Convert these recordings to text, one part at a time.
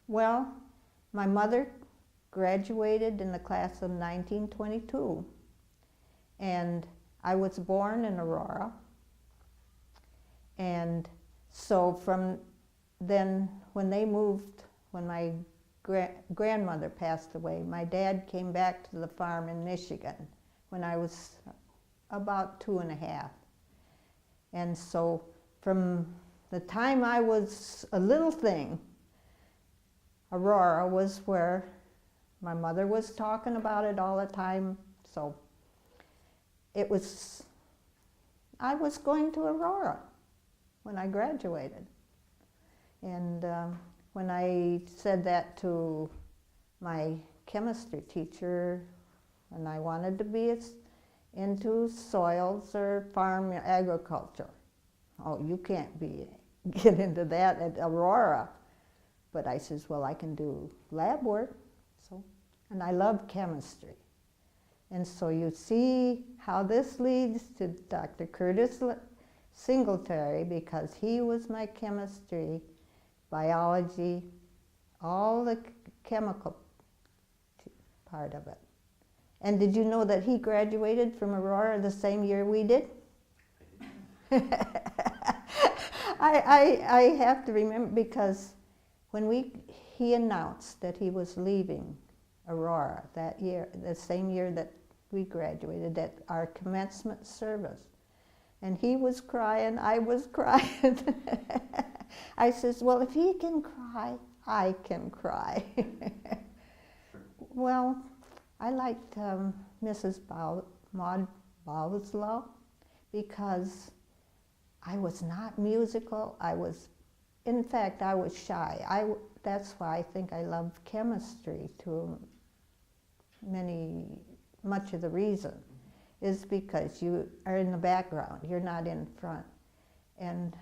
Well, my mother graduated in the class of 1922, and I was born in Aurora. And so from then, when they moved, when my grandmother passed away, my dad came back to the farm in Michigan when I was about 2.5. And so from the time I was a little thing, Aurora was where my mother was talking about it all the time. So it was, I was going to Aurora when I graduated. And when I said that to my chemistry teacher, and I wanted to be into soils or farm agriculture. Oh, you can't get into that at Aurora. But I says, well, I can do lab work. So, and I love chemistry. And so you see how this leads to Dr. Curtis Singletary, because he was my chemistry, biology, all the chemical part of it. And did you know that he graduated from Aurora the same year we did? I have to remember, because when he announced that he was leaving Aurora that year, the same year that we graduated, at our commencement service. And he was crying, I was crying. I says, well, if he can cry, I can cry. Well, I liked Mrs. Maud Bowslaw because I was not musical. In fact, I was shy. That's why I think I love chemistry to much of the reason is because you are in the background, you're not in front. And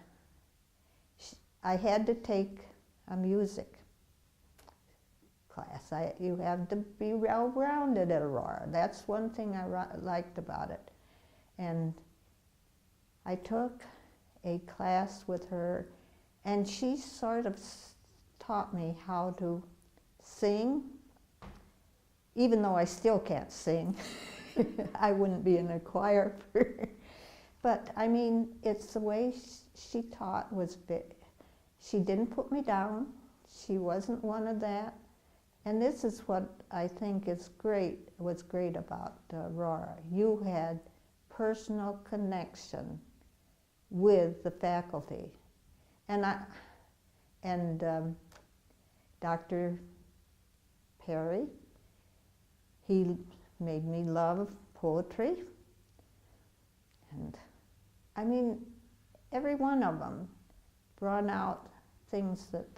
I had to take a music class. You have to be well-rounded at Aurora. That's one thing I liked about it. And I took a class with her, and she sort of taught me how to sing, even though I still can't sing. I wouldn't be in a choir. But I mean, it's the way she taught was big. She didn't put me down. She wasn't one of that. And this is what I think is great, what's great about Aurora. You had personal connection with the faculty. And Dr. Perry, he made me love poetry. And I mean, every one of them brought out things that,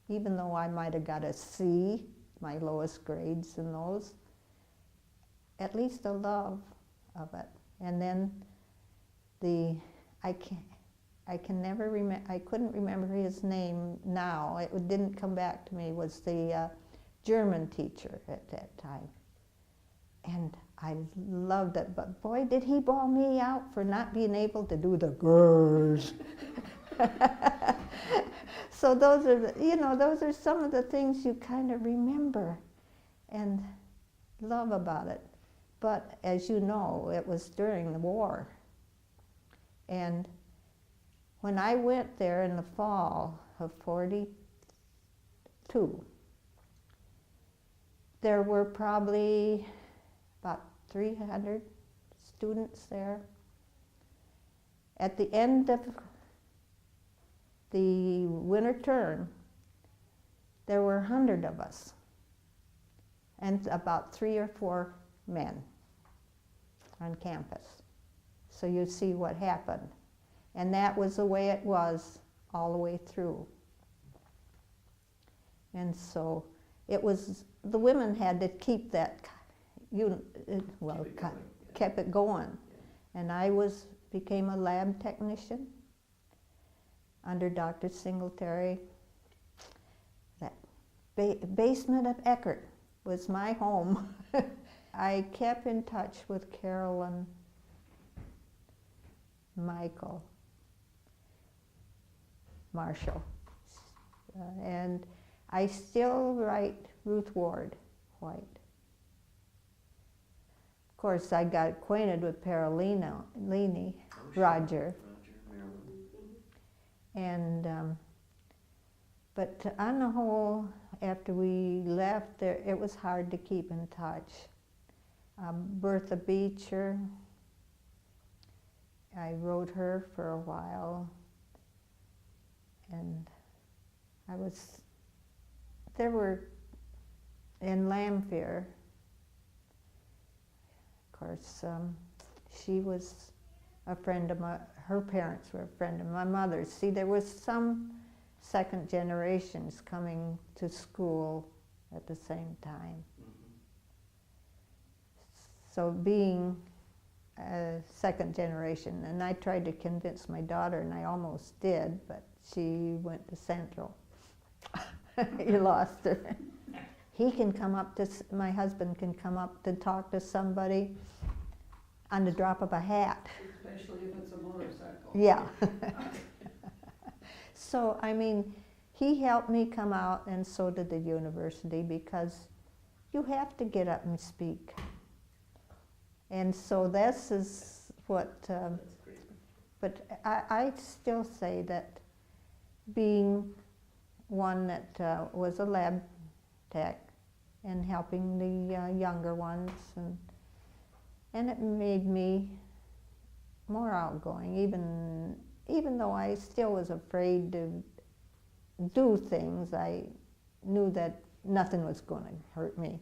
even though I might have got a C, my lowest grades in those, at least a love of it. And then I couldn't remember his name now. It didn't come back to me. Was the German teacher at that time. And I loved it, but boy, did he bawl me out for not being able to do the girls. So those are some of the things you kind of remember and love about it. But as you know, it was during the war. And when I went there in the fall of '42, there were probably about 300 students there. At the end of the winter term, there were 100 of us, and about 3 or 4 men on campus. So you see what happened. And that was the way it was all the way through. And so the women had to keep that, kept it going. And I became a lab technician under Dr. Singletary. That basement of Eckert was my home. I kept in touch with Carol and Michael Marshall. And I still write Ruth Ward White. Of course, I got acquainted with Paralini, Roger. And, but on the whole, after we left there, it was hard to keep in touch. Bertha Beecher, I wrote her for a while, and there were, in Lamphere, of course, she was a friend of her parents were a friend of my mother's. See, there was some second generations coming to school at the same time. So being a second generation, and I tried to convince my daughter, and I almost did, but she went to Central. You lost her. He can come up to, my husband can come up to talk to somebody on the drop of a hat. Especially if it's a motorcycle. Yeah. So, I mean, he helped me come out, and so did the university, because you have to get up and speak. And so this is what, but I still say that being one that was a lab tech and helping the younger ones, and it made me more outgoing, even though I still was afraid to do things. I knew that nothing was going to hurt me.